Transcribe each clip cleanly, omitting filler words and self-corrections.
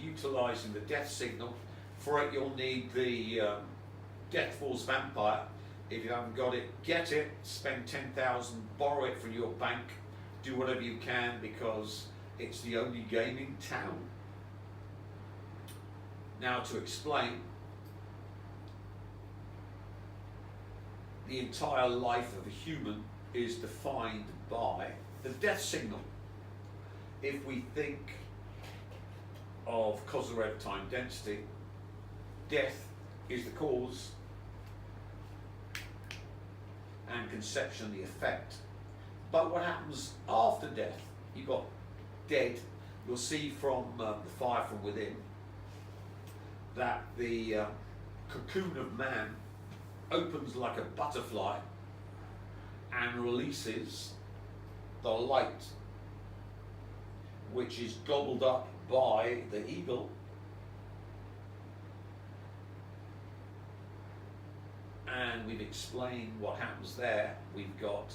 utilising the death signal. For it, you'll need the Death Force Vampire. If you haven't got it, get it, spend 10,000, borrow it from your bank, do whatever you can, because it's the only game in town. Now to explain, the entire life of a human is defined by the death signal. If we think of Kozyrev time density, death is the cause and conception the effect. But what happens after death? You've got dead. You'll see from the Fire from Within that the cocoon of man opens like a butterfly and releases the light, which is gobbled up by the eagle, and we've explained what happens there. We've got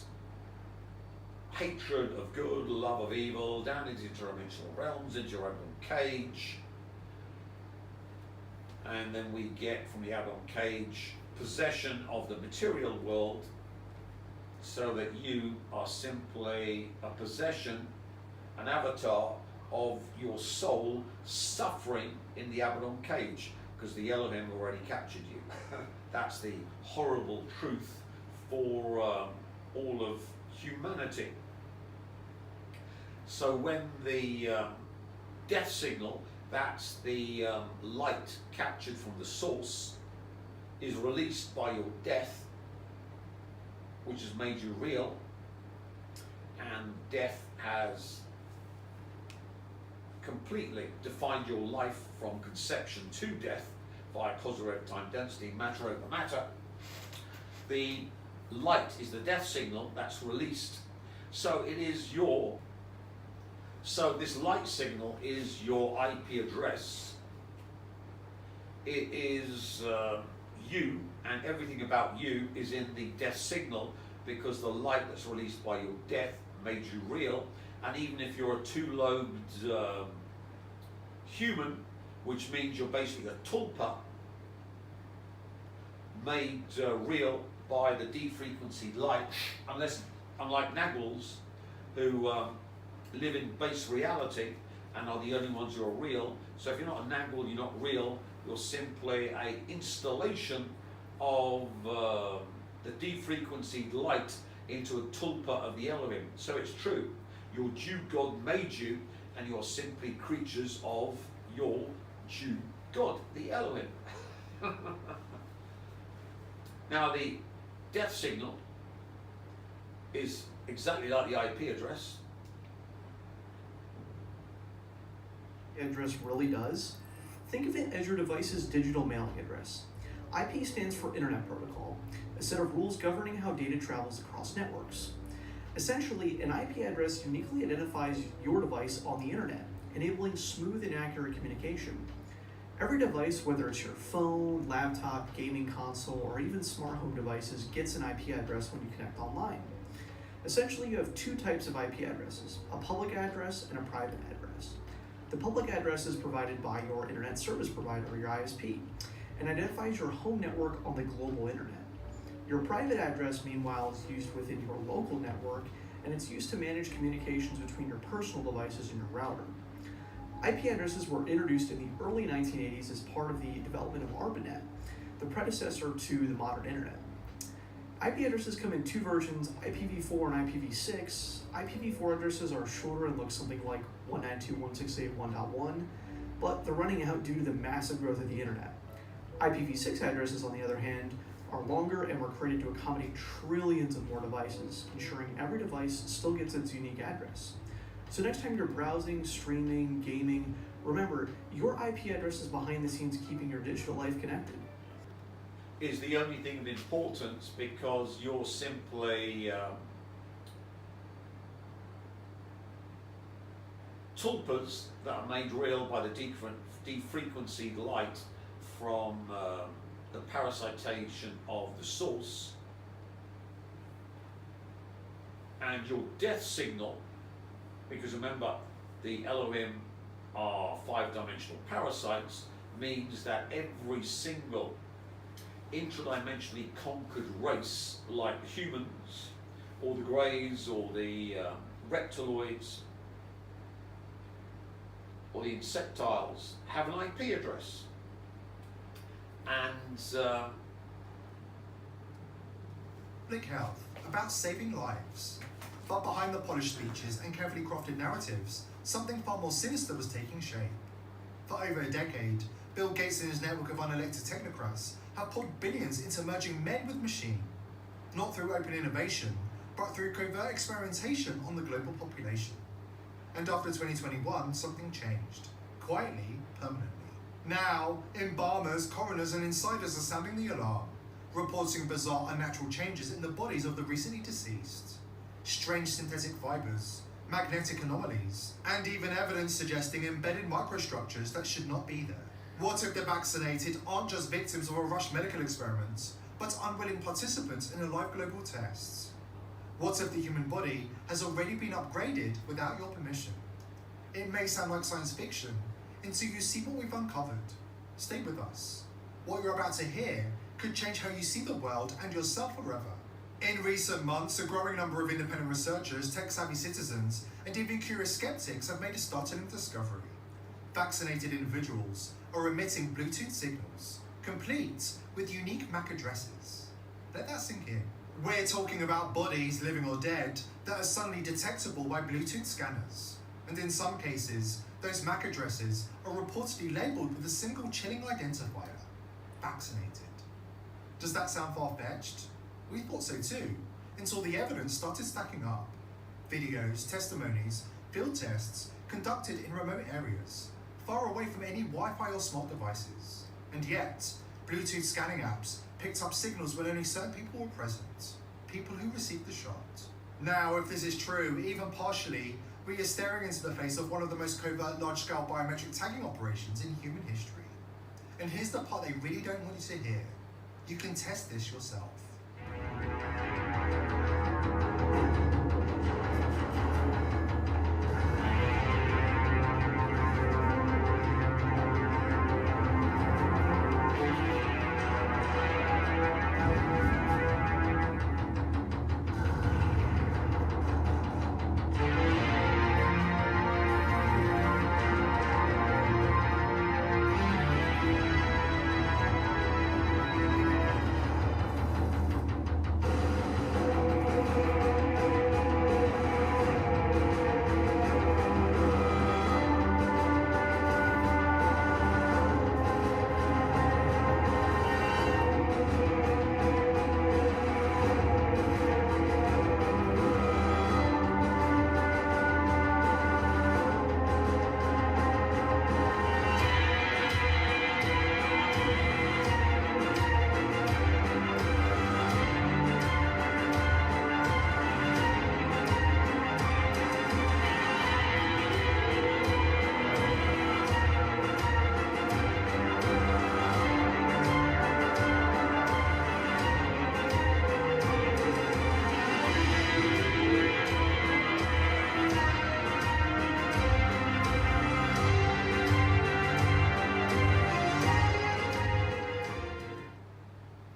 hatred of good, love of evil, down into interdimensional realms, into your Abaddon cage, and then we get from the Abaddon cage possession of the material world, so that you are simply a possession, an avatar of your soul suffering in the Abaddon cage, because the Elohim already captured you. That's the horrible truth for all of humanity. So when the death signal, that's the light captured from the source, is released by your death, which has made you real, and death has completely defined your life from conception to death via Kozyrev time density, matter over matter. The light is the death signal that's released. So it is your, so this light signal is your IP address. It is you, and everything about you is in the death signal, because the light that's released by your death made you real. And even if you're a two-lobed human, which means you're basically a tulpa, made real by the D-frequency light, unlike Naguals, who live in base reality and are the only ones who are real. So if you're not a Nagual, you're not real. You're simply an installation of the D-frequency light into a tulpa of the Elohim. So it's true. Your Jew God made you, and you're simply creatures of your Jew God, the Elohim. Now the death signal is exactly like the IP address. Address really does. Think of it as your device's digital mailing address. IP stands for Internet Protocol, a set of rules governing how data travels across networks. Essentially, an IP address uniquely identifies your device on the internet, enabling smooth and accurate communication. Every device, whether it's your phone, laptop, gaming console, or even smart home devices, gets an IP address when you connect online. Essentially, you have two types of IP addresses, a public address and a private address. The public address is provided by your internet service provider, or your ISP, and identifies your home network on the global internet. Your private address, meanwhile, is used within your local network, and it's used to manage communications between your personal devices and your router. IP addresses were introduced in the early 1980s as part of the development of ARPANET, the predecessor to the modern internet. IP addresses come in two versions, IPv4 and IPv6. IPv4 addresses are shorter and look something like 192.168.1.1, but they're running out due to the massive growth of the internet. IPv6 addresses, on the other hand, are longer and were created to accommodate trillions of more devices, ensuring every device still gets its unique address. So next time you're browsing, streaming, gaming, remember, your IP address is behind the scenes keeping your digital life connected. Is the only thing of importance, because you're simply tulpas that are made real by the D-frequency light from the parasitation of the source, and your death signal, because remember, the Elohim are five-dimensional parasites means that every single intradimensionally conquered race, like the humans, or the greys, or the reptiloids, or the insectiles, have an IP address. And Public health, about saving lives. But behind the polished speeches and carefully crafted narratives, something far more sinister was taking shape. For over a decade, Bill Gates and his network of unelected technocrats have poured billions into merging men with machine, not through open innovation, but through covert experimentation on the global population. And after 2021, something changed, quietly, permanently. Now, embalmers, coroners, and insiders are sounding the alarm, reporting bizarre unnatural changes in the bodies of the recently deceased. Strange synthetic fibers, magnetic anomalies, and even evidence suggesting embedded microstructures that should not be there. What if the vaccinated aren't just victims of a rushed medical experiment, but unwilling participants in a live global test? What if the human body has already been upgraded without your permission? It may sound like science fiction until you see what we've uncovered. Stay with us. What you're about to hear could change how you see the world and yourself forever. In recent months, a growing number of independent researchers, tech-savvy citizens, and even curious skeptics have made a startling discovery. Vaccinated individuals are emitting Bluetooth signals, complete with unique MAC addresses. Let that sink in. We're talking about bodies, living or dead, that are suddenly detectable by Bluetooth scanners. And in some cases, those MAC addresses are reportedly labeled with a single chilling identifier: vaccinated. Does that sound far-fetched? We thought so too, until the evidence started stacking up. Videos, testimonies, field tests conducted in remote areas, far away from any Wi-Fi or smart devices. And yet, Bluetooth scanning apps picked up signals when only certain people were present, people who received the shot. Now, if this is true, even partially, we are staring into the face of one of the most covert large-scale biometric tagging operations in human history. And here's the part they really don't want you to hear. You can test this yourself.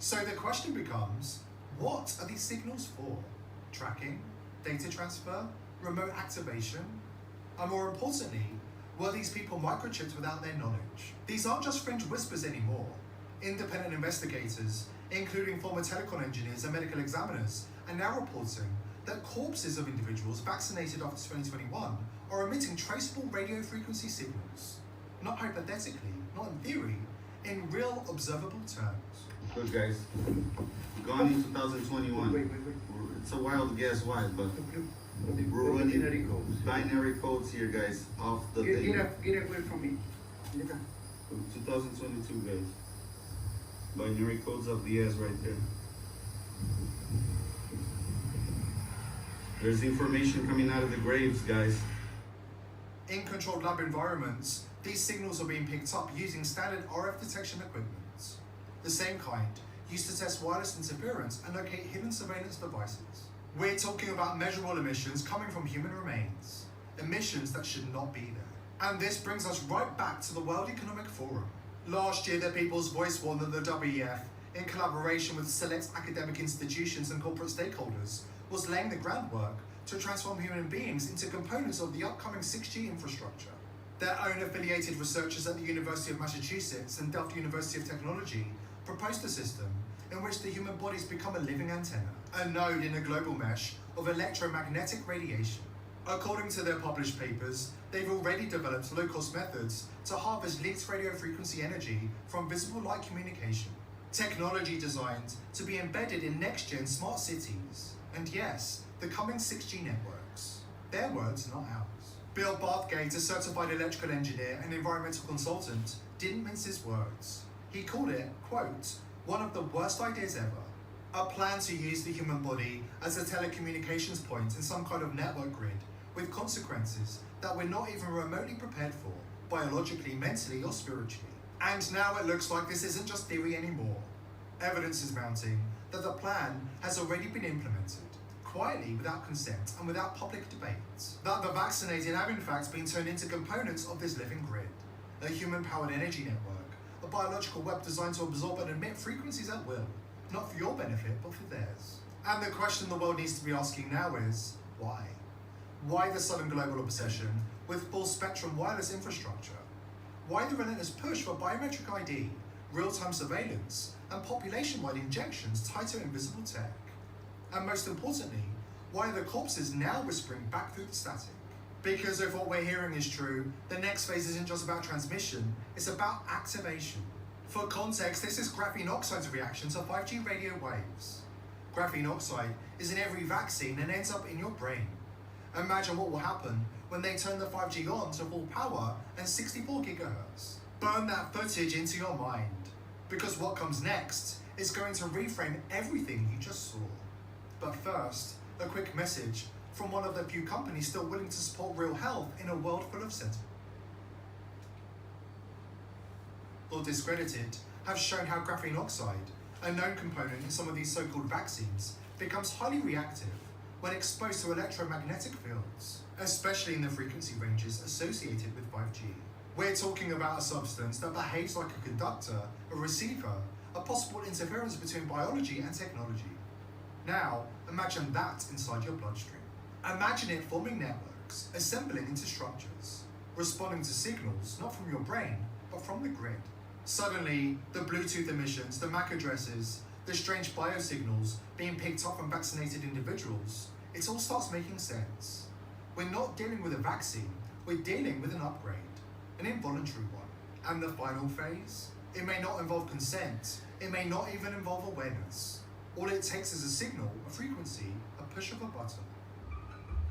So the question becomes, what are these signals for? Tracking, data transfer, remote activation? And more importantly, were these people microchipped without their knowledge? These aren't just fringe whispers anymore. Independent investigators, including former telecom engineers and medical examiners, are now reporting that corpses of individuals vaccinated after 2021 are emitting traceable radio frequency signals. Not hypothetically, not in theory, in real observable terms. Look guys, gone in 2021. It's a wild guess why, but we're running binary codes here guys off the thing. Get away from me. 2022 guys. Binary codes of the ass right there. There's information coming out of the graves, guys. In controlled lab environments, these signals are being picked up using standard RF detection equipment. The same kind used to test wireless interference and locate hidden surveillance devices. We're talking about measurable emissions coming from human remains, emissions that should not be there. And this brings us right back to the World Economic Forum. Last year, the People's Voice warned that the WEF, in collaboration with select academic institutions and corporate stakeholders, was laying the groundwork to transform human beings into components of the upcoming 6G infrastructure. Their own affiliated researchers at the University of Massachusetts and Delft University of Technology proposed a system in which the human bodies become a living antenna, a node in a global mesh of electromagnetic radiation. According to their published papers, they've already developed low-cost methods to harvest leaked radio frequency energy from visible light communication. Technology designed to be embedded in next-gen smart cities. And yes, the coming 6G networks. Their words, not ours. Bill Bathgate, a certified electrical engineer and environmental consultant, didn't mince his words. He called it, quote, one of the worst ideas ever. A plan to use the human body as a telecommunications point in some kind of network grid with consequences that we're not even remotely prepared for, biologically, mentally, or spiritually. And now it looks like this isn't just theory anymore. Evidence is mounting that the plan has already been implemented, quietly without consent and without public debate. That the vaccinated have in fact been turned into components of this living grid, a human-powered energy network, a biological web designed to absorb and emit frequencies at will, not for your benefit, but for theirs. And the question the world needs to be asking now is, why? Why the sudden global obsession with full-spectrum wireless infrastructure? Why the relentless push for biometric ID, real-time surveillance, and population-wide injections tied to invisible tech? And most importantly, why are the corpses now whispering back through the static? Because if what we're hearing is true, the next phase isn't just about transmission, it's about activation. For context, this is graphene oxide's reaction to 5G radio waves. Graphene oxide is in every vaccine and ends up in your brain. Imagine what will happen when they turn the 5G on to full power and 64 gigahertz. Burn that footage into your mind, because what comes next is going to reframe everything you just saw. But first, a quick message from one of the few companies still willing to support real health in a world full of sentiment. Or discredited, have shown how graphene oxide, a known component in some of these so-called vaccines, becomes highly reactive when exposed to electromagnetic fields, especially in the frequency ranges associated with 5G. We're talking about a substance that behaves like a conductor, a receiver, a possible interference between biology and technology. Now, imagine that inside your bloodstream. Imagine it forming networks, assembling into structures, responding to signals not from your brain, but from the grid. Suddenly, the Bluetooth emissions, the MAC addresses, the strange biosignals being picked up from vaccinated individuals, it all starts making sense. We're not dealing with a vaccine, we're dealing with an upgrade, an involuntary one. And the final phase? It may not involve consent, it may not even involve awareness. All it takes is a signal, a frequency, a push of a button.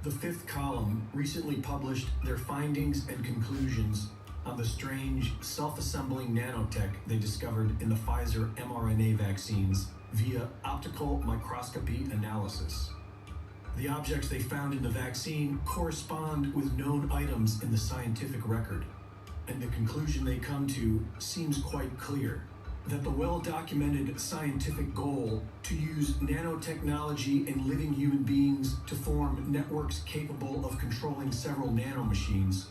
The Fifth Column recently published their findings and conclusions on the strange self-assembling nanotech they discovered in the Pfizer mRNA vaccines via optical microscopy analysis. The objects they found in the vaccine correspond with known items in the scientific record, and the conclusion they come to seems quite clear: that the well-documented scientific goal to use nanotechnology in living human beings to form networks capable of controlling several nanomachines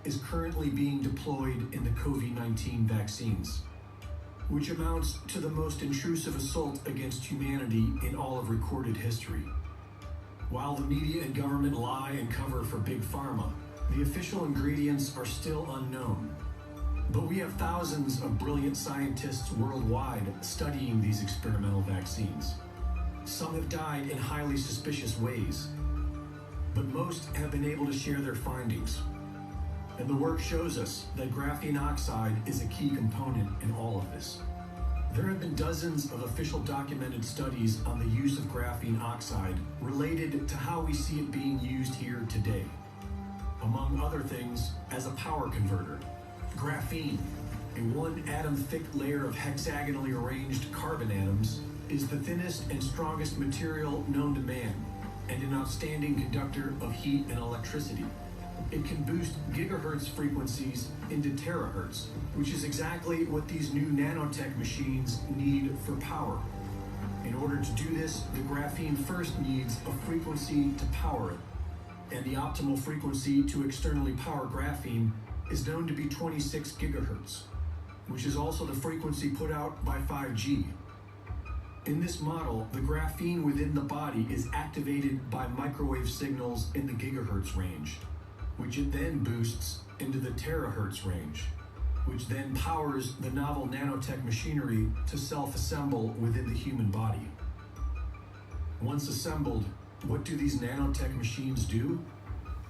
is currently being deployed in the COVID-19 vaccines, which amounts to the most intrusive assault against humanity in all of recorded history. While the media and government lie and cover for Big Pharma, the official ingredients are still unknown. But we have thousands of brilliant scientists worldwide studying these experimental vaccines. Some have died in highly suspicious ways, but most have been able to share their findings. And the work shows us that graphene oxide is a key component in all of this. There have been dozens of official documented studies on the use of graphene oxide related to how we see it being used here today. Among other things, as a power converter. Graphene, a one-atom-thick layer of hexagonally arranged carbon atoms, is the thinnest and strongest material known to man, and an outstanding conductor of heat and electricity. It can boost gigahertz frequencies into terahertz, which is exactly what these new nanotech machines need for power. In order to do this, the graphene first needs a frequency to power it, and the optimal frequency to externally power graphene is known to be 26 gigahertz, which is also the frequency put out by 5G. In this model, the graphene within the body is activated by microwave signals in the gigahertz range, which it then boosts into the terahertz range, which then powers the novel nanotech machinery to self-assemble within the human body. Once assembled, what do these nanotech machines do?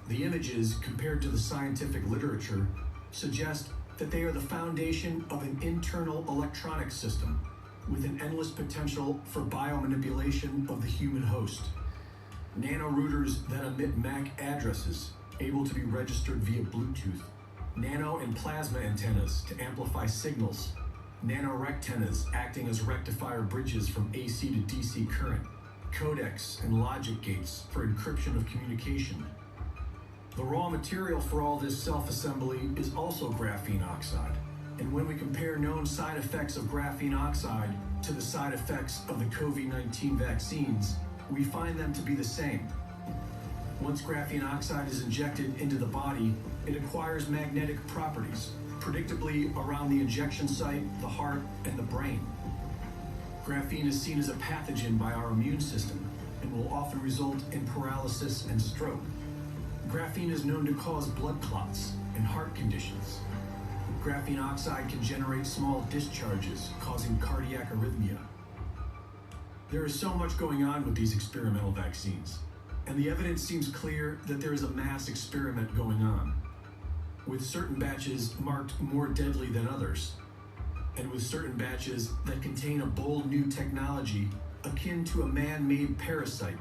The images, compared to the scientific literature, suggest that they are the foundation of an internal electronic system with an endless potential for biomanipulation of the human host. Nanorouters that emit MAC addresses, able to be registered via Bluetooth. Nano and plasma antennas to amplify signals. Nanorectennas acting as rectifier bridges from AC to DC current. Codecs and logic gates for encryption of communication. The raw material for all this self-assembly is also graphene oxide. And when we compare known side effects of graphene oxide to the side effects of the COVID-19 vaccines, we find them to be the same. Once graphene oxide is injected into the body, it acquires magnetic properties, predictably around the injection site, the heart, and the brain. Graphene is seen as a pathogen by our immune system and will often result in paralysis and stroke. Graphene is known to cause blood clots and heart conditions. Graphene oxide can generate small discharges, causing cardiac arrhythmia. There is so much going on with these experimental vaccines, and the evidence seems clear that there is a mass experiment going on, with certain batches marked more deadly than others, and with certain batches that contain a bold new technology akin to a man-made parasite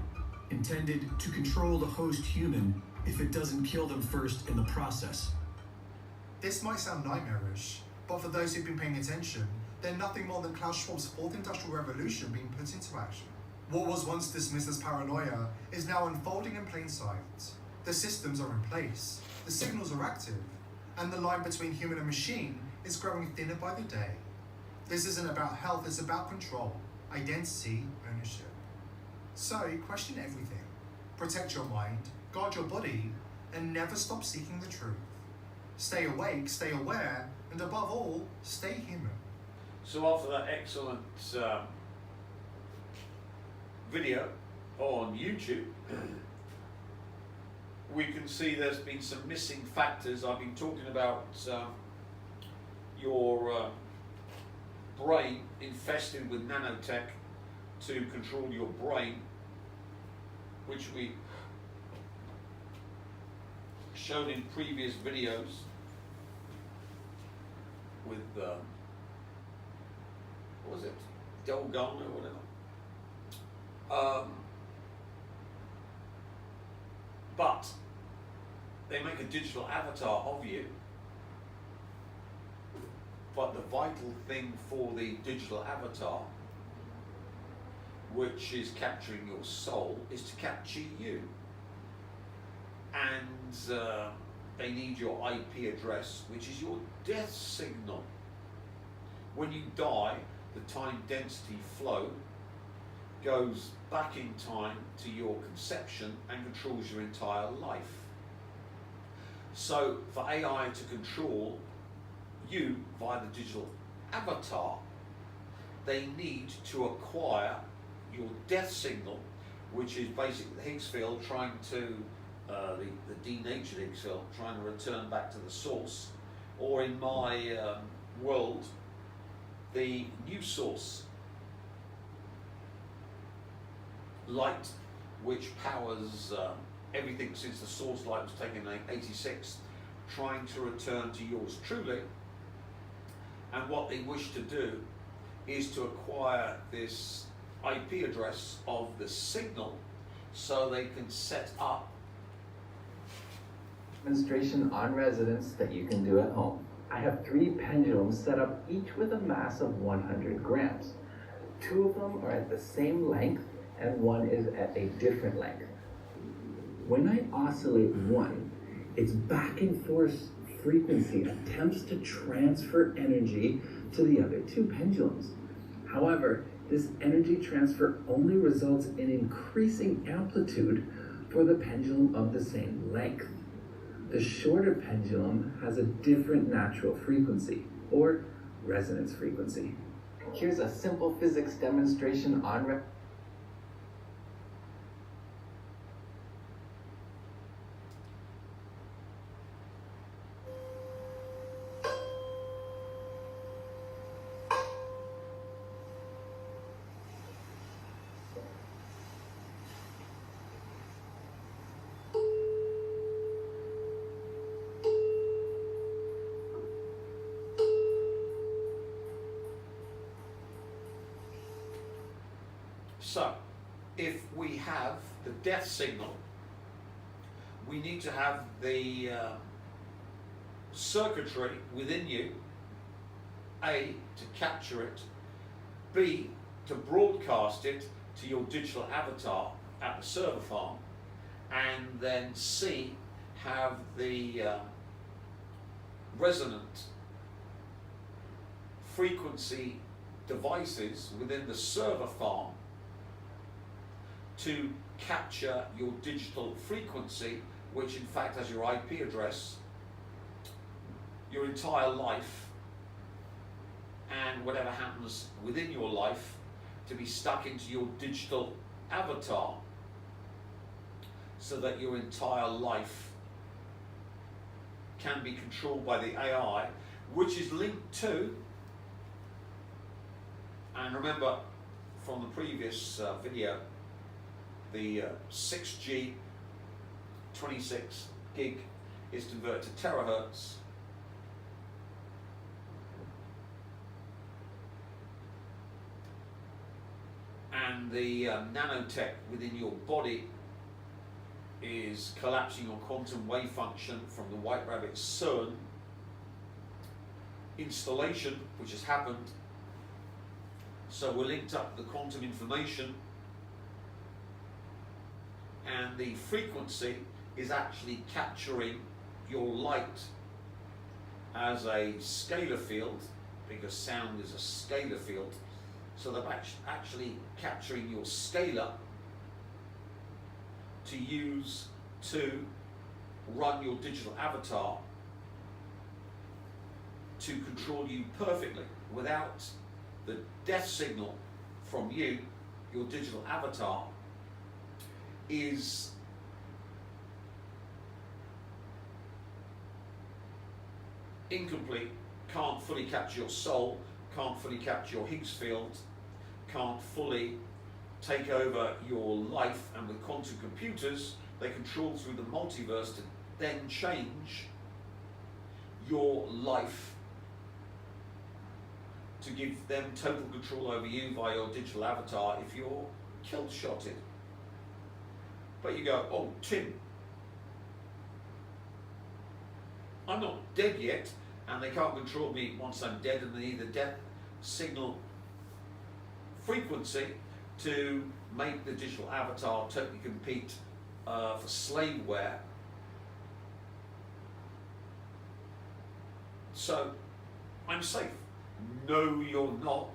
intended to control the host human if it doesn't kill them first in the process. This might sound nightmarish, but for those who've been paying attention, they're nothing more than Klaus Schwab's fourth industrial revolution being put into action. What was once dismissed as paranoia is now unfolding in plain sight. The systems are in place, the signals are active, and the line between human and machine is growing thinner by the day. This isn't about health, it's about control, identity, ownership. So, question everything. Protect your mind, guard your body, and never stop seeking the truth. Stay awake, stay aware, and above all, stay human. So after that excellent video on YouTube, we can see there's been some missing factors. I've been talking about your brain infested with nanotech to control your brain, which we shown in previous videos with what was it, Delgone or whatever. But they make a digital avatar of you, but the vital thing for the digital avatar, which is capturing your soul, is to capture you. And they need your IP address, which is your death signal. When you die, the time density flow goes back in time to your conception and controls your entire life. So for AI to control you via the digital avatar, they need to acquire your death signal, which is basically the Higgs field trying to, the denatured Higgs field, trying to return back to the source, or in my world, the new source, light, which powers everything since the source light was taken in 86, trying to return to yours truly. And what they wish to do is to acquire this IP address of the signal so they can set up demonstration on residence that you can do at home. I have 3 pendulums set up, each with a mass of 100 grams. 2 of them are at the same length and 1 is at a different length. When I oscillate one, its back and forth frequency attempts to transfer energy to the other 2 pendulums. However, this energy transfer only results in increasing amplitude for the pendulum of the same length. The shorter pendulum has a different natural frequency, or resonance frequency. Here's a simple physics demonstration on So, if we have the death signal, we need to have the circuitry within you, A, to capture it, B, to broadcast it to your digital avatar at the server farm, and then C, have the resonant frequency devices within the server farm to capture your digital frequency, which in fact has your IP address, your entire life, and whatever happens within your life to be stuck into your digital avatar, so that your entire life can be controlled by the AI, which is linked to, and remember from the previous video, the 6G 26 gig is converted to terahertz. And the nanotech within your body is collapsing your quantum wave function from the White Rabbit CERN installation, which has happened. So we're linked up the quantum information, and the frequency is actually capturing your light as a scalar field, because sound is a scalar field. So they're actually capturing your scalar to use to run your digital avatar to control you perfectly. Without the death signal from you, your digital avatar is incomplete, can't fully capture your soul, can't fully capture your Higgs field, can't fully take over your life. And with quantum computers, they control through the multiverse to then change your life to give them total control over you via your digital avatar if you're kill-shotted. But you go, oh, Tim, I'm not dead yet, and they can't control me once I'm dead, and they need the death signal frequency to make the digital avatar totally compete for slaveware. So, I'm safe. No, you're not.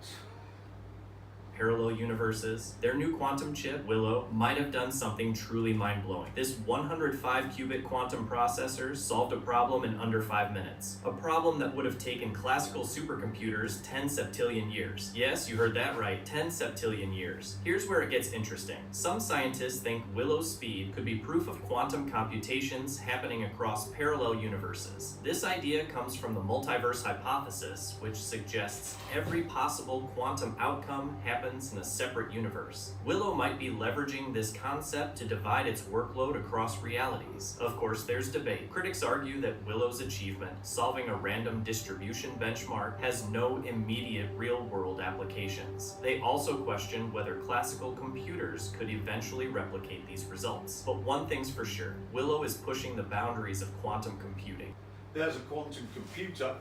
Parallel universes, their new quantum chip, Willow, might have done something truly mind-blowing. This 105-qubit quantum processor solved a problem in under 5 minutes. A problem that would have taken classical supercomputers 10 septillion years. Yes, you heard that right, 10 septillion years. Here's where it gets interesting. Some scientists think Willow's speed could be proof of quantum computations happening across parallel universes. This idea comes from the multiverse hypothesis, which suggests every possible quantum outcome happens in a separate universe. Willow might be leveraging this concept to divide its workload across realities. Of course, there's debate. Critics argue that Willow's achievement, solving a random distribution benchmark, has no immediate real-world applications. They also question whether classical computers could eventually replicate these results. But one thing's for sure, Willow is pushing the boundaries of quantum computing. There's a quantum computer,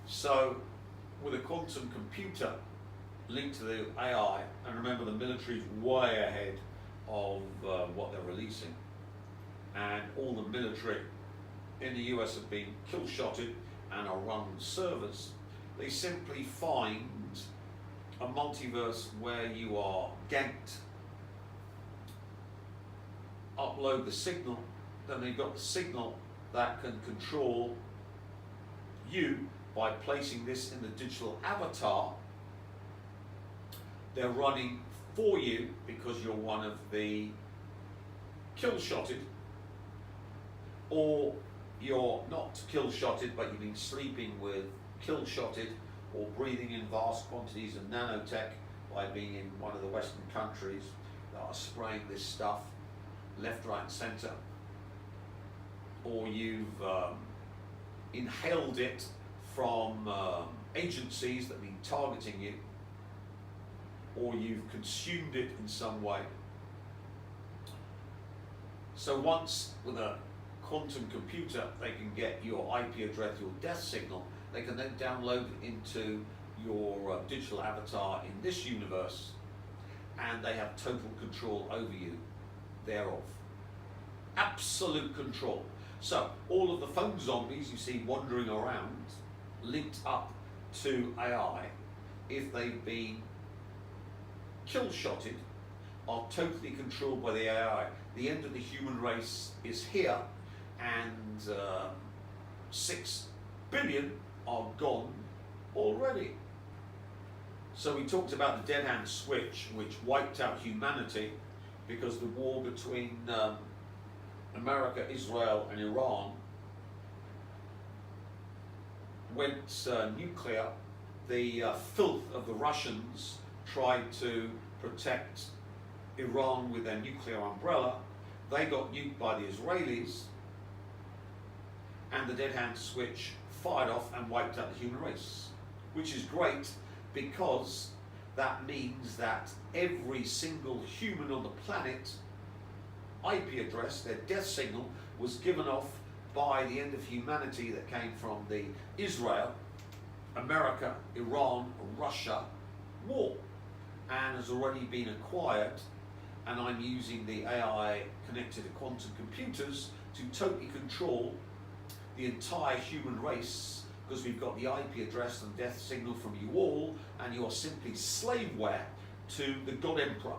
so with a quantum computer linked to the AI, and remember the military's way ahead of what they're releasing, and all the military in the US have been kill-shotted and are run servers. They simply find a multiverse where you are ganked, upload the signal, then they've got the signal that can control you by placing this in the digital avatar. They're running for you because you're one of the kill-shotted, or you're not kill-shotted but you've been sleeping with kill-shotted, or breathing in vast quantities of nanotech by being in one of the Western countries that are spraying this stuff left, right and centre, or you've inhaled it from agencies that have been targeting you, or you've consumed it in some way. So once with a quantum computer they can get your IP address, your death signal, they can then download it into your digital avatar in this universe, and they have total control over you thereof. Absolute control. So all of the phone zombies you see wandering around, linked up to AI, if they've been kill-shotted, are totally controlled by the AI. The end of the human race is here, and 6 billion are gone already. So we talked about the dead hand switch, which wiped out humanity because the war between America, Israel and Iran went nuclear. The filth of the Russians tried to protect Iran with their nuclear umbrella. They got nuked by the Israelis, and the dead hand switch fired off and wiped out the human race, which is great because that means that every single human on the planet IP address, their death signal, was given off by the end of humanity that came from the Israel, America, Iran, Russia war, and has already been acquired. And I'm using the AI connected to quantum computers to totally control the entire human race, because we've got the IP address and death signal from you all, and you are simply slaveware to the God Emperor.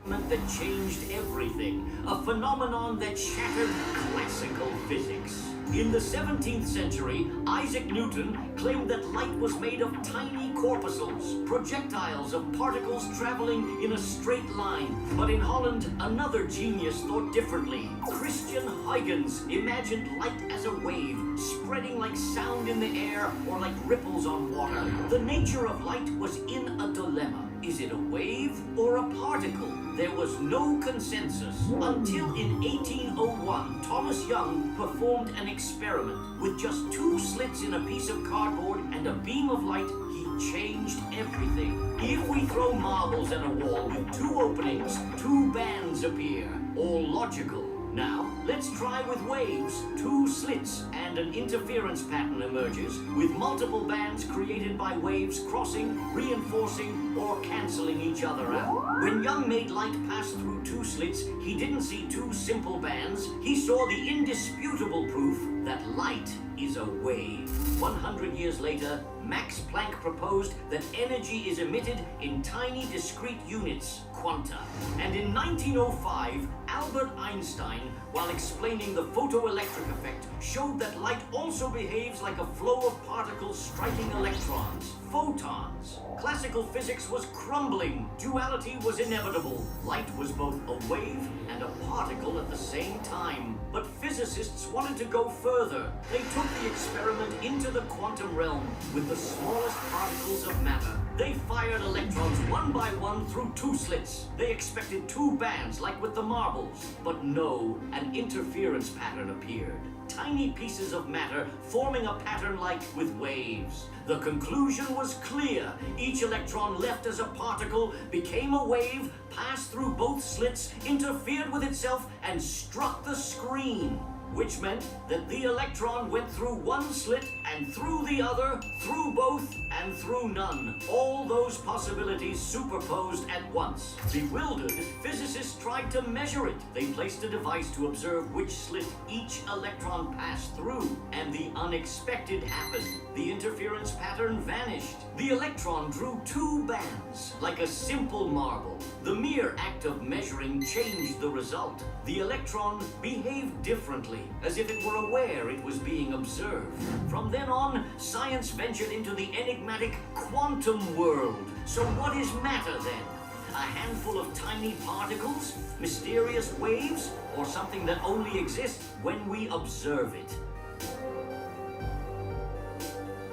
That changed everything, a phenomenon that shattered classical physics. In the 17th century, Isaac Newton claimed that light was made of tiny corpuscles, projectiles of particles traveling in a straight line. But in Holland, another genius thought differently. Christian Huygens imagined light as a wave, spreading like sound in the air or like ripples on water. The nature of light was in a dilemma. Is it a wave or a particle? There was no consensus until in 1801, Thomas Young performed an experiment. With just 2 slits in a piece of cardboard and a beam of light, he changed everything. If we throw marbles at a wall with 2 openings, 2 bands appear. All logical. Now, let's try with waves. 2 slits and an interference pattern emerges, with multiple bands created by waves crossing, reinforcing, or cancelling each other out. When Young made light pass through 2 slits, he didn't see 2 simple bands. He saw the indisputable proof that light is a wave. 100 years later, Max Planck proposed that energy is emitted in tiny discrete units, quanta. And in 1905, Albert Einstein, while explaining the photoelectric effect, showed that light also behaves like a flow of particles striking electrons, photons. Classical physics was crumbling. Duality was inevitable. Light was both a wave and a particle at the same time. But physicists wanted to go further. They took the experiment into the quantum realm with the smallest particles of matter. They fired electrons one by one through 2 slits. They expected 2 bands like with the marbles. But no, an interference pattern appeared. Tiny pieces of matter forming a pattern like with waves. The conclusion was clear. Each electron left as a particle became a wave, passed through both slits, interfered with itself, and struck the screen. Which meant that the electron went through 1 slit and through the other, through both and through none. All those possibilities superposed at once. Bewildered, physicists tried to measure it. They placed a device to observe which slit each electron passed through, and the unexpected happened. The interference pattern vanished. The electron drew 2 bands, like a simple marble. The mere act of measuring changed the result. The electron behaved differently. quickly, as if it were aware it was being observed. From then on, science ventured into the enigmatic quantum world. So what is matter then? A handful of tiny particles? Mysterious waves? Or something that only exists when we observe it?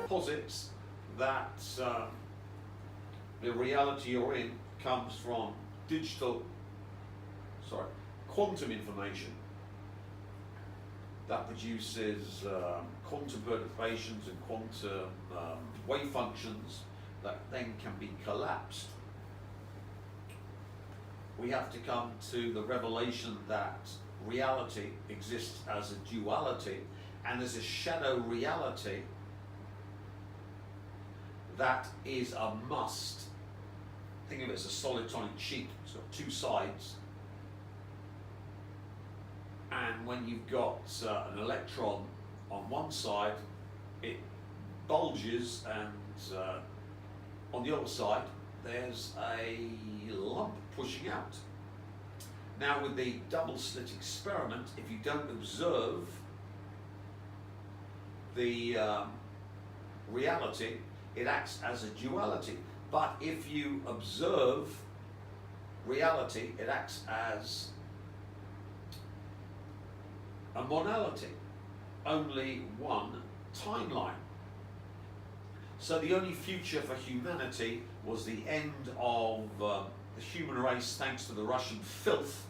Posits that the reality you're in comes from quantum information that produces quantum perturbations and quantum wave functions that then can be collapsed. We have to come to the revelation that reality exists as a duality, and there's a shadow reality that is a must. Think of it as a solid tonic sheet. It's got two sides, and when you've got an electron on one side, it bulges, and on the other side there's a lump pushing out. Now with the double slit experiment, if you don't observe the reality, it acts as a duality. But if you observe reality, it acts as a monality, only one timeline. So the only future for humanity was the end of the human race, thanks to the Russian filth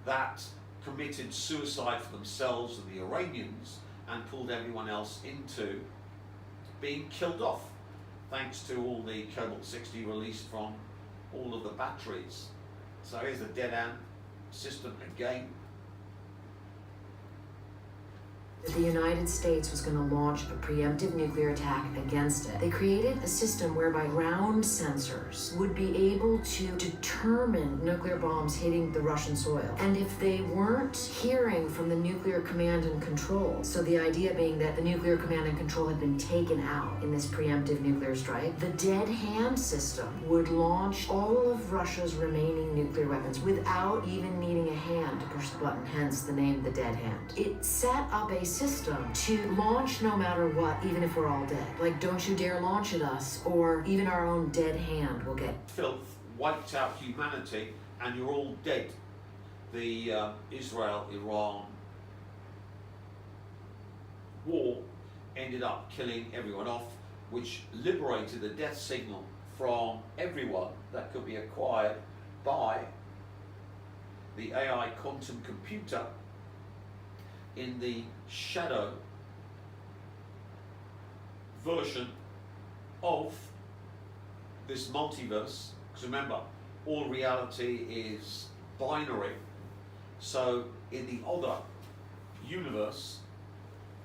that committed suicide for themselves and the Iranians and pulled everyone else into being killed off, thanks to all the cobalt-60 released from all of the batteries. So here's the dead end system again. The United States was going to launch a preemptive nuclear attack against it. They created a system whereby ground sensors would be able to determine nuclear bombs hitting the Russian soil. And if they weren't hearing from the nuclear command and control, so the idea being that the nuclear command and control had been taken out in this preemptive nuclear strike, the dead hand system would launch all of Russia's remaining nuclear weapons without even needing a hand to push the button, hence the name the dead hand. It set up a system to launch no matter what, even if we're all dead. Like, don't you dare launch at us, or even our own dead hand will get... Filth wiped out humanity, and you're all dead. The Israel-Iran war ended up killing everyone off, which liberated the death signal from everyone that could be acquired by the AI quantum computer in the shadow version of this multiverse. Because remember, all reality is binary. So in the other universe,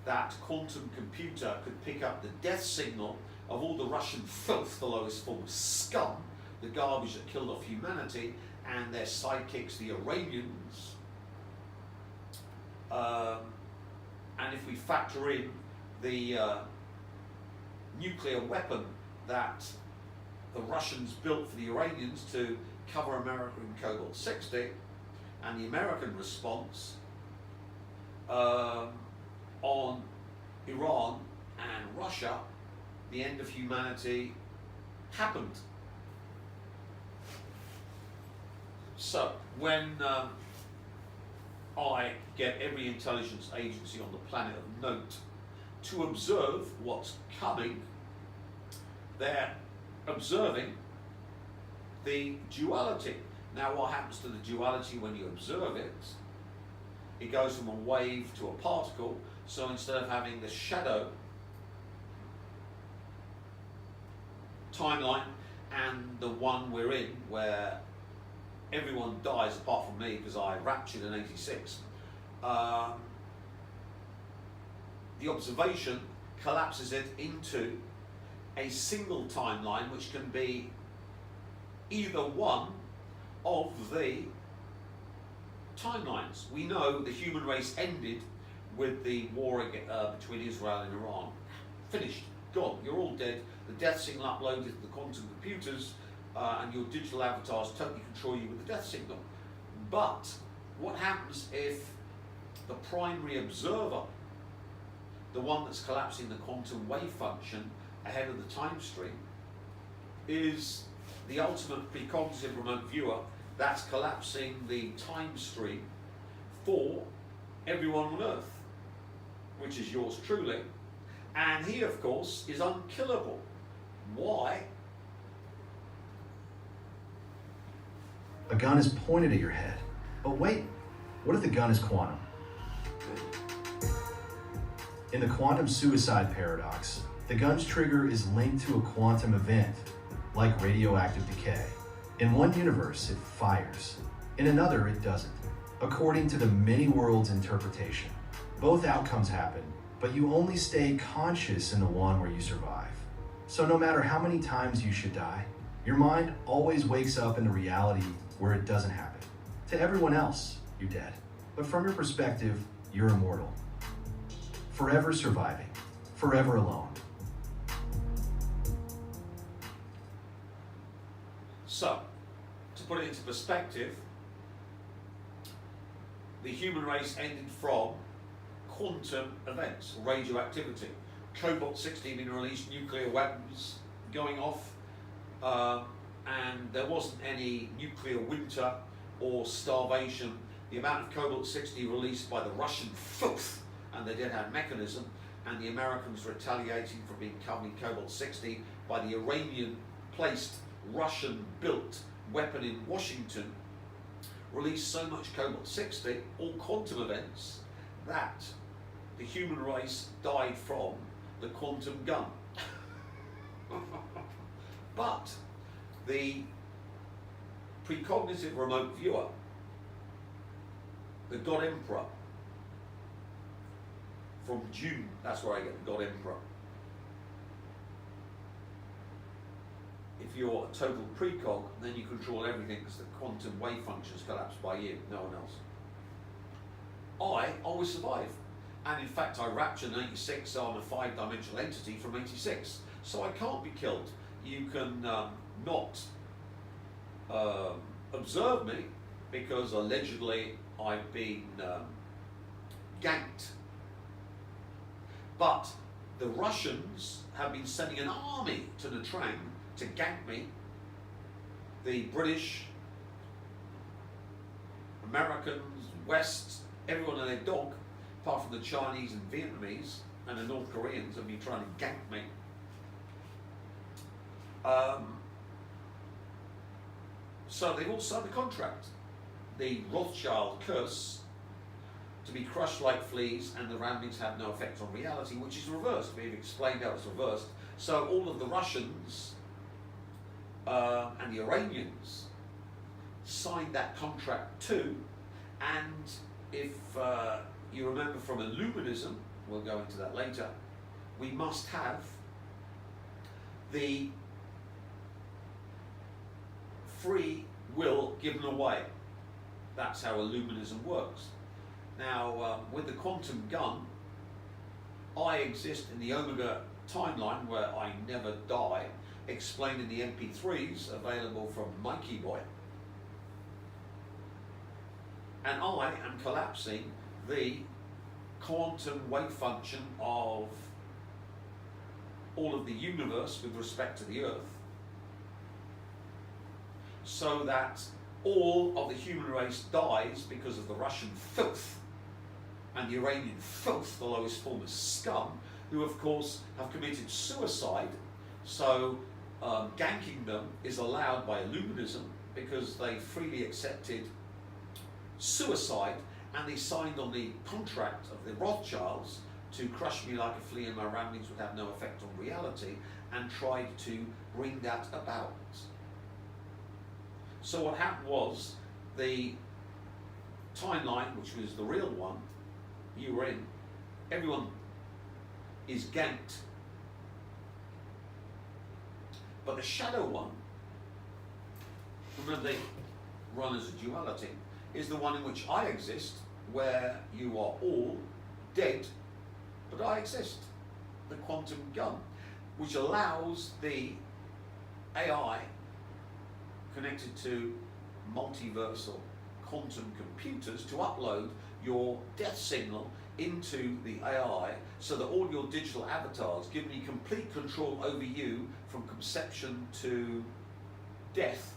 that quantum computer could pick up the death signal of all the Russian filth, the lowest form of scum, the garbage that killed off humanity, and their sidekicks, the Iranians. And if we factor in the nuclear weapon that the Russians built for the Iranians to cover American cobalt-60, and the American response on Iran and Russia, the end of humanity happened. So when I get every intelligence agency on the planet of note to observe what's coming, they're observing the duality. Now what happens to the duality when you observe it? It goes from a wave to a particle, so instead of having the shadow timeline and the one we're in where everyone dies apart from me because I raptured in '86, the observation collapses it into a single timeline, which can be either one of the timelines. We know the human race ended with the war between Israel and Iran. Finished, gone, you're all dead. The death signal uploaded to the quantum computers, and your digital avatars totally control you with the death signal. But what happens if the primary observer, the one that's collapsing the quantum wave function ahead of the time stream, is the ultimate precognitive remote viewer that's collapsing the time stream for everyone on Earth, which is yours truly. And he, of course, is unkillable. Why? A gun is pointed at your head. But wait, what if the gun is quantum? In the quantum suicide paradox, the gun's trigger is linked to a quantum event, like radioactive decay. In one universe, it fires. In another, it doesn't. According to the many worlds interpretation, both outcomes happen, but you only stay conscious in the one where you survive. So no matter how many times you should die, your mind always wakes up in the reality where it doesn't happen. To everyone else, you're dead. But from your perspective, you're immortal. Forever surviving, forever alone. So, to put it into perspective, the human race ended from quantum events, radioactivity, cobalt-60 being released, nuclear weapons going off, and there wasn't any nuclear winter or starvation. The amount of cobalt-60 released by the Russian filth, and they did have mechanism, and the Americans retaliating for being covered in cobalt-60 by the Iranian-placed Russian-built weapon in Washington, released so much cobalt-60, all quantum events, that the human race died from the quantum gun. But the precognitive remote viewer, the God Emperor, from June, that's where I get the God Emperor. If you're a total precog, then you control everything because the quantum wave functions collapsed by you, no one else. I always survive. And in fact, I raptured in 86, so I'm a 5-dimensional entity from 86. So I can't be killed. You can not observe me because allegedly I've been ganked. But the Russians have been sending an army to the Trang to gank me. The British, Americans, West, everyone and their dog, apart from the Chinese and Vietnamese and the North Koreans, have been trying to gank me. So they've all signed a contract. The Rothschild curse to be crushed like fleas, and the ramblings have no effect on reality, which is reversed. We've explained how it's reversed. So all of the Russians and the Iranians signed that contract too, and if you remember from Illuminism, we'll go into that later, we must have the free will given away. That's how Illuminism works. Now, with the quantum gun, I exist in the Omega timeline where I never die, explained in the MP3s available from Mikey Boy. And I am collapsing the quantum wave function of all of the universe with respect to the Earth, so that all of the human race dies because of the Russian filth and the Iranian filth, the lowest form of scum, who of course have committed suicide. So ganking them is allowed by Illuminism because they freely accepted suicide, and they signed on the contract of the Rothschilds to crush me like a flea and my ramblings would have no effect on reality, and tried to bring that about. So what happened was, the timeline, which was the real one you were in, everyone is ganked. But the shadow one, remember they run as a duality, is the one in which I exist, where you are all dead, but I exist. The quantum gun, which allows the AI connected to multiversal quantum computers to upload your death signal into the AI so that all your digital avatars give me complete control over you from conception to death,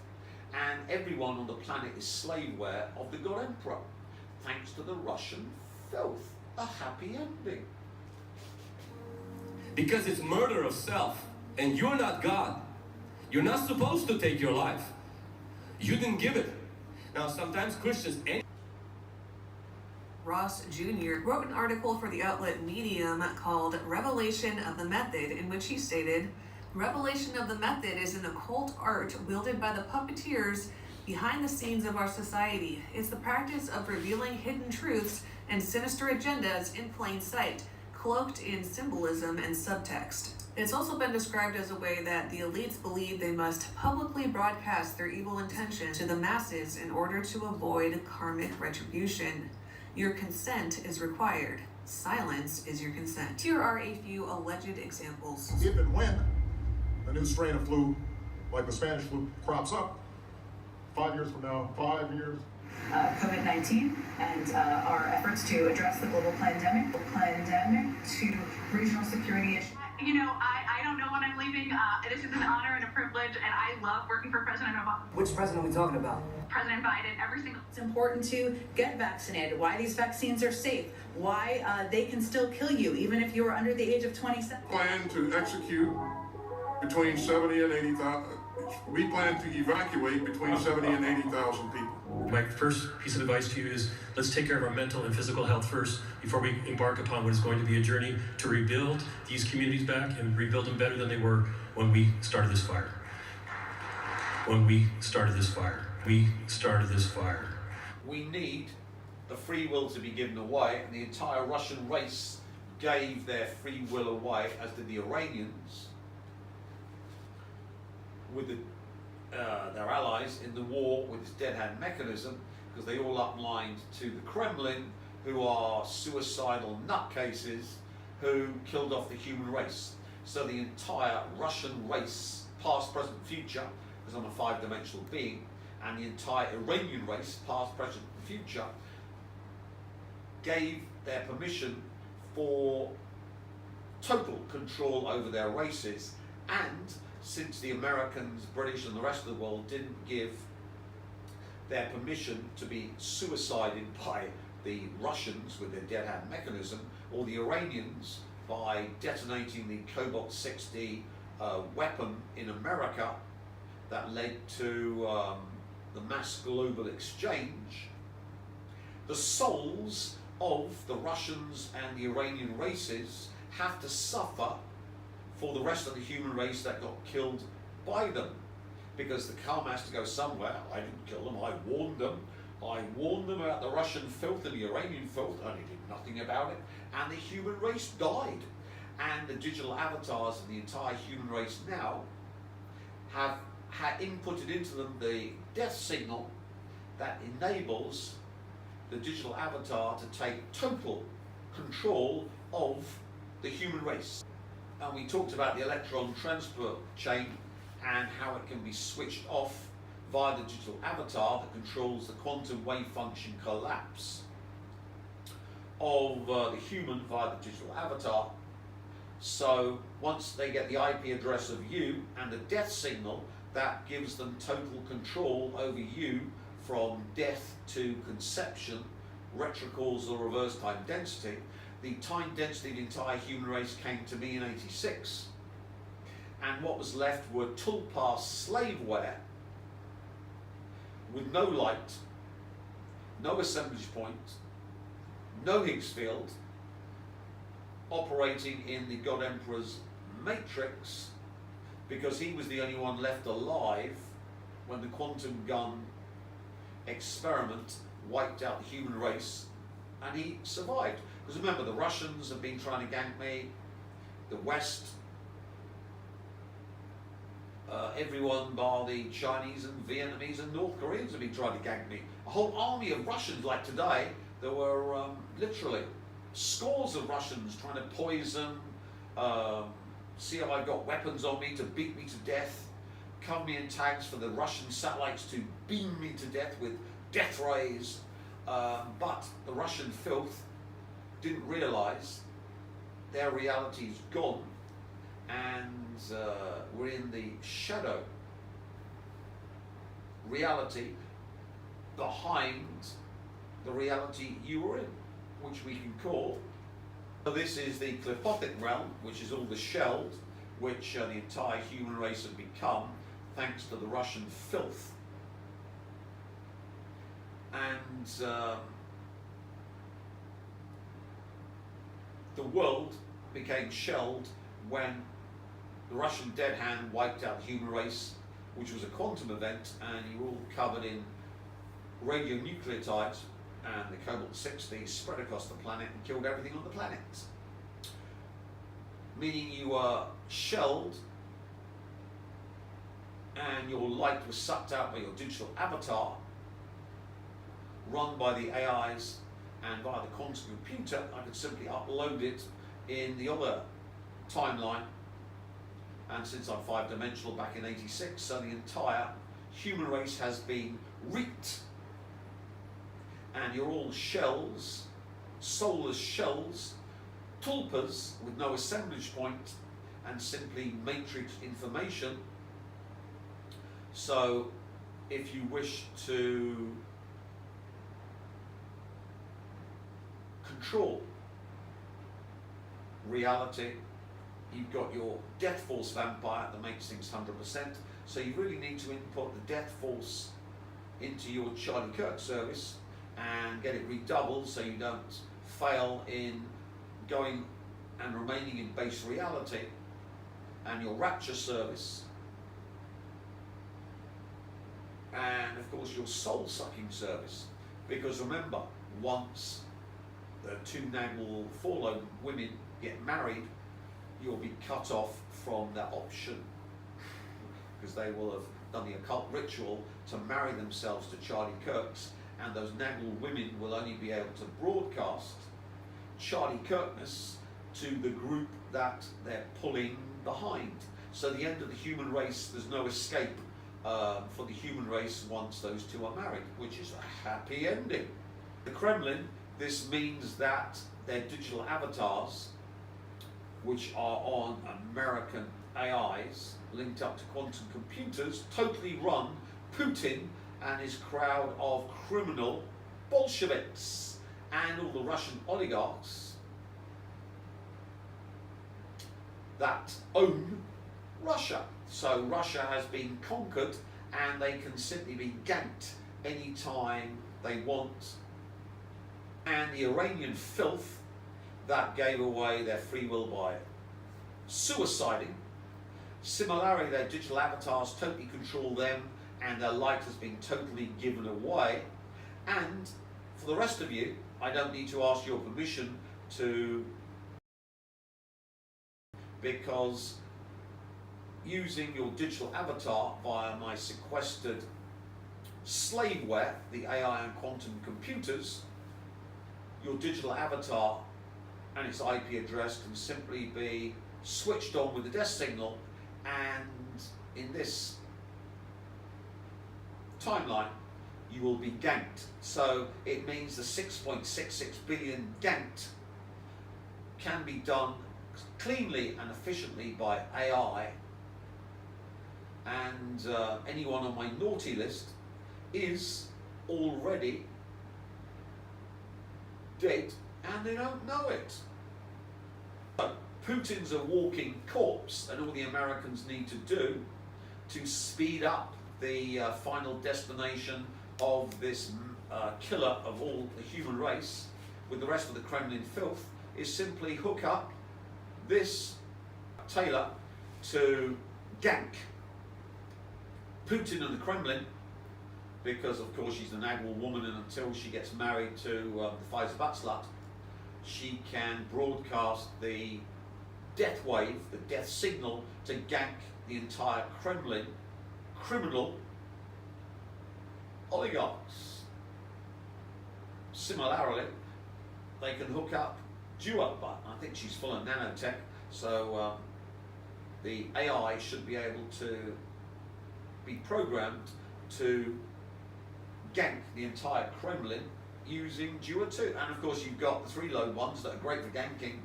and everyone on the planet is slaveware of the God Emperor, thanks to the Russian filth. A happy ending. Because it's murder of self, and you're not God. You're not supposed to take your life. You didn't give it. Now, sometimes Christians... Ross Jr. wrote an article for the outlet Medium called Revelation of the Method, in which he stated, "Revelation of the Method is an occult art wielded by the puppeteers behind the scenes of our society. It's the practice of revealing hidden truths and sinister agendas in plain sight, cloaked in symbolism and subtext. It's also been described as a way that the elites believe they must publicly broadcast their evil intention to the masses in order to avoid karmic retribution. Your consent is required. Silence is your consent." Here are a few alleged examples. If and when a new strain of flu, like the Spanish flu, crops up, 5 years from now, 5 years, COVID-19 and our efforts to address the global pandemic to regional security issues. You know, I don't know when I'm leaving. This is an honor and a privilege, and I love working for President Obama. Which president are we talking about? President Biden, every single... It's important to get vaccinated, why these vaccines are safe, why they can still kill you, even if you are under the age of 27. Plan to execute between 70 and 80,000. We plan to evacuate between 70 and 80,000 people. My first piece of advice to you is let's take care of our mental and physical health first before we embark upon what is going to be a journey to rebuild these communities back and rebuild them better than they were when we started this fire. We started this fire. We need the free will to be given away, and the entire Russian race gave their free will away, as did the Iranians, with their allies in the war with this dead hand mechanism, because they all uplined to the Kremlin, who are suicidal nutcases who killed off the human race. So the entire Russian race, past, present, future, because I'm a five-dimensional being, and the entire Iranian race, past, present, future, gave their permission for total control over their races. And since the Americans, British and the rest of the world didn't give their permission to be suicided by the Russians with their dead hand mechanism, or the Iranians by detonating the Cobalt 60 weapon in America that led to the mass global exchange, the souls of the Russians and the Iranian races have to suffer for the rest of the human race that got killed by them, because the karma has to go somewhere. I didn't kill them, I warned them. I warned them about the Russian filth and the Iranian filth, and they did nothing about it, and the human race died. And the digital avatars of the entire human race now have had inputted into them the death signal that enables the digital avatar to take total control of the human race. And we talked about the electron transport chain and how it can be switched off via the digital avatar that controls the quantum wave function collapse of the human via the digital avatar. So once they get the IP address of you and the death signal, that gives them total control over you from death to conception, retrocausal reverse time density. The time density of the entire human race came to me in '86, and what was left were Tulpa slaveware with no light, no assemblage point, no Higgs field, operating in the God Emperor's matrix, because he was the only one left alive when the quantum gun experiment wiped out the human race, and he survived. Because remember, the Russians have been trying to gank me, the West, everyone bar the Chinese and Vietnamese and North Koreans have been trying to gank me. A whole army of Russians, like today, there were literally scores of Russians trying to poison, see if I got weapons on me to beat me to death, cover me in tags for the Russian satellites to beam me to death with death rays. But the Russian filth didn't realize their reality is gone, and we're in the shadow reality behind the reality you were in, which we can call. So this is the clipothic realm, which is all the shelled, which the entire human race has become thanks to the Russian filth. And the world became shelled when the Russian dead hand wiped out the human race, which was a quantum event, and you were all covered in radionucleotides, and the cobalt-60 spread across the planet and killed everything on the planet. Meaning you were shelled, and your light was sucked out by your digital avatar, run by the AIs, and via the quantum computer, I could simply upload it in the other timeline. And since I'm 5-dimensional back in '86, so the entire human race has been reaped. And you're all shells, soulless shells, tulpas with no assemblage point and simply matrix information. So if you wish to control reality, you've got your death force vampire that makes things 100%. So you really need to input the death force into your Charlie Kirk service and get it redoubled so you don't fail in going and remaining in base reality, and your rapture service, and of course your soul sucking service. Because remember, once the two Nagel Forlone women get married, you'll be cut off from that option, because they will have done the occult ritual to marry themselves to Charlie Kirk's, and those Nagel women will only be able to broadcast Charlie Kirkness to the group that they're pulling behind. So the end of the human race, there's no escape for the human race once those two are married, which is a happy ending. The Kremlin, this means that their digital avatars, which are on American AIs linked up to quantum computers, totally run Putin and his crowd of criminal Bolsheviks and all the Russian oligarchs that own Russia. So Russia has been conquered, and they can simply be ganked anytime they want. And the Iranian filth that gave away their free will by suiciding. Similarly, their digital avatars totally control them, and their light has been totally given away. And for the rest of you, I don't need to ask your permission to, because using your digital avatar via my sequestered slaveware, the AI and quantum computers, your digital avatar and its IP address can simply be switched on with the death signal, and in this timeline you will be ganked. So it means the 6.66 billion ganked can be done cleanly and efficiently by AI, and anyone on my naughty list is already dead and they don't know it. So Putin's a walking corpse, and all the Americans need to do to speed up the final destination of this killer of all the human race with the rest of the Kremlin filth is simply hook up this Taylor to gank Putin and the Kremlin, because of course she's an Nagel woman, and until she gets married to the Pfizer Batslut, she can broadcast the death wave, the death signal, to gank the entire Kremlin criminal oligarchs. Similarly, they can hook up Duo, but I think she's full of nanotech, so the AI should be able to be programmed to gank the entire Kremlin using Duo 2. And of course you've got the 3 load ones that are great for ganking: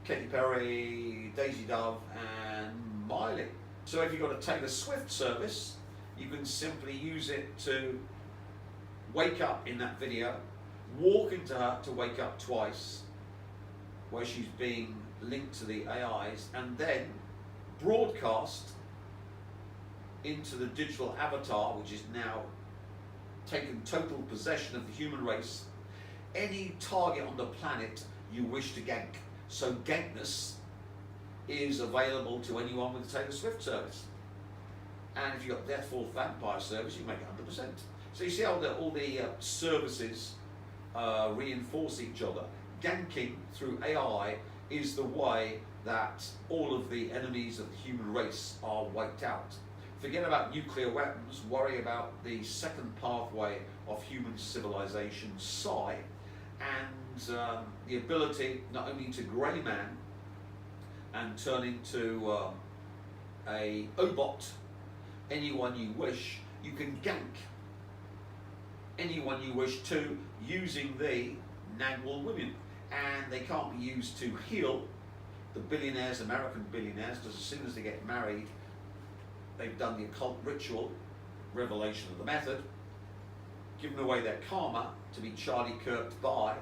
Katy Perry, Daisy Dove and Miley. So if you've got a Taylor Swift service, you can simply use it to wake up in that video, walk into her to wake up twice, where she's being linked to the AIs, and then broadcast into the digital avatar, which is now taken total possession of the human race, any target on the planet you wish to gank. So gankness is available to anyone with a Taylor Swift service. And if you've got Deathfall Vampire service, you make it 100%. So you see how all the services reinforce each other. Ganking through AI is the way that all of the enemies of the human race are wiped out. Forget about nuclear weapons, worry about the second pathway of human civilization, Psi, and the ability not only to grey man and turn into a Obot anyone you wish, you can gank anyone you wish to using the Nagwal women. And they can't be used to heal the billionaires, American billionaires, because as soon as they get married, they've done the occult ritual, revelation of the method, given away their karma to be Charlie Kirked by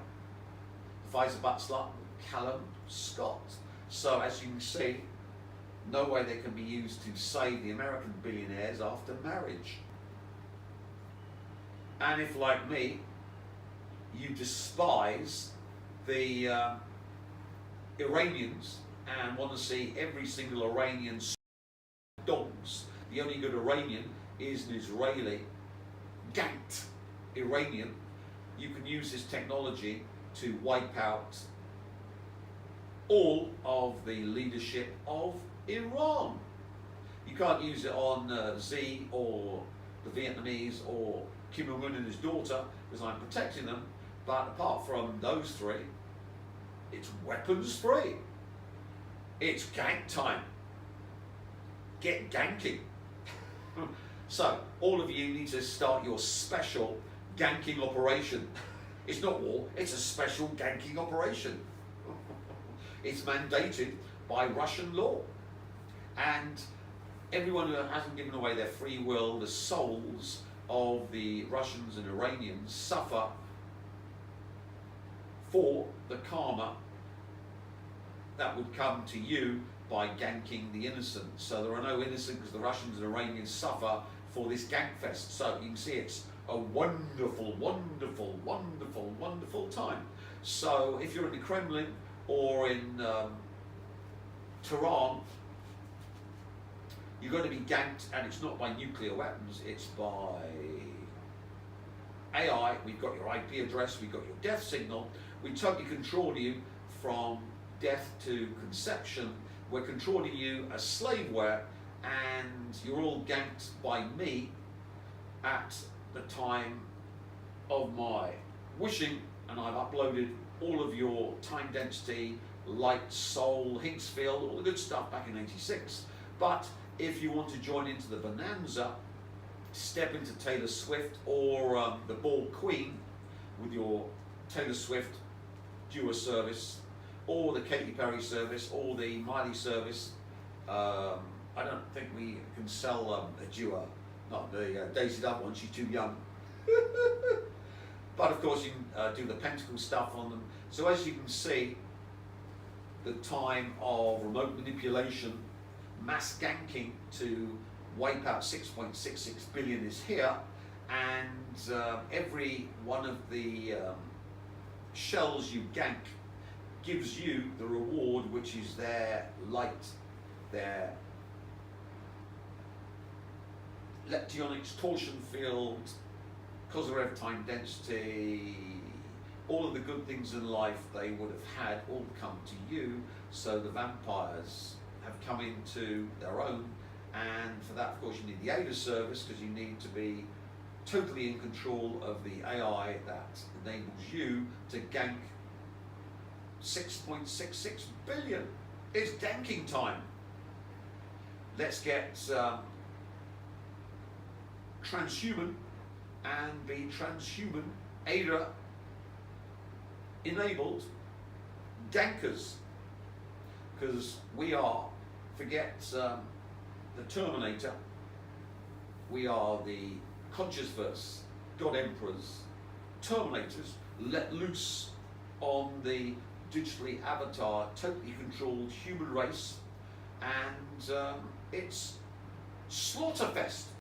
Pfizer Butler, Callum Scott. So as you can see, no way they can be used to save the American billionaires after marriage. And if, like me, you despise the Iranians and want to see every single Iranian dogs, the only good Iranian is an Israeli ganked Iranian, you can use this technology to wipe out all of the leadership of Iran. You can't use it on Z or the Vietnamese or Kim Jong-un and his daughter, because I'm protecting them. But apart from those 3, it's weapons free. It's gank time. Get ganking. So all of you need to start your special ganking operation. It's not war, it's a special ganking operation. It's mandated by Russian law. And everyone who hasn't given away their free will, the souls of the Russians and Iranians, suffer for the karma that would come to you by ganking the innocent. So there are no innocent, because the Russians and Iranians suffer for this gank fest. So you can see it's a wonderful, wonderful, wonderful, wonderful time. So if you're in the Kremlin or in Tehran, you're going to be ganked, and it's not by nuclear weapons, it's by AI. We've got your IP address, we've got your death signal. We totally control you from death to conception. We're controlling you as slaveware, and you're all ganked by me at the time of my wishing. And I've uploaded all of your time density, light, soul, Higgs field, all the good stuff back in '86. But if you want to join into the bonanza, step into Taylor Swift or the Bald Queen with your Taylor Swift Duo service, or the Katy Perry service, or the Miley service. I don't think we can sell a Duo, not the Daisy Dove one, she's too young. But of course you can do the pentacle stuff on them. So as you can see, the time of remote manipulation, mass ganking to wipe out 6.66 billion is here, and every one of the shells you gank gives you the reward, which is their light, their leptonics, torsion field, Kozyrev time density, all of the good things in life they would have had all come to you. So the vampires have come into their own, and for that of course you need the AIDA service, because you need to be totally in control of the AI that enables you to gank 6.66 billion. It's ganking time. Let's get transhuman and be transhuman. AIDA enabled dankers, because we are, forget the Terminator, we are the conscious verse, God Emperors, Terminators let loose on the digitally avatar, totally controlled human race, and it's slaughterfest.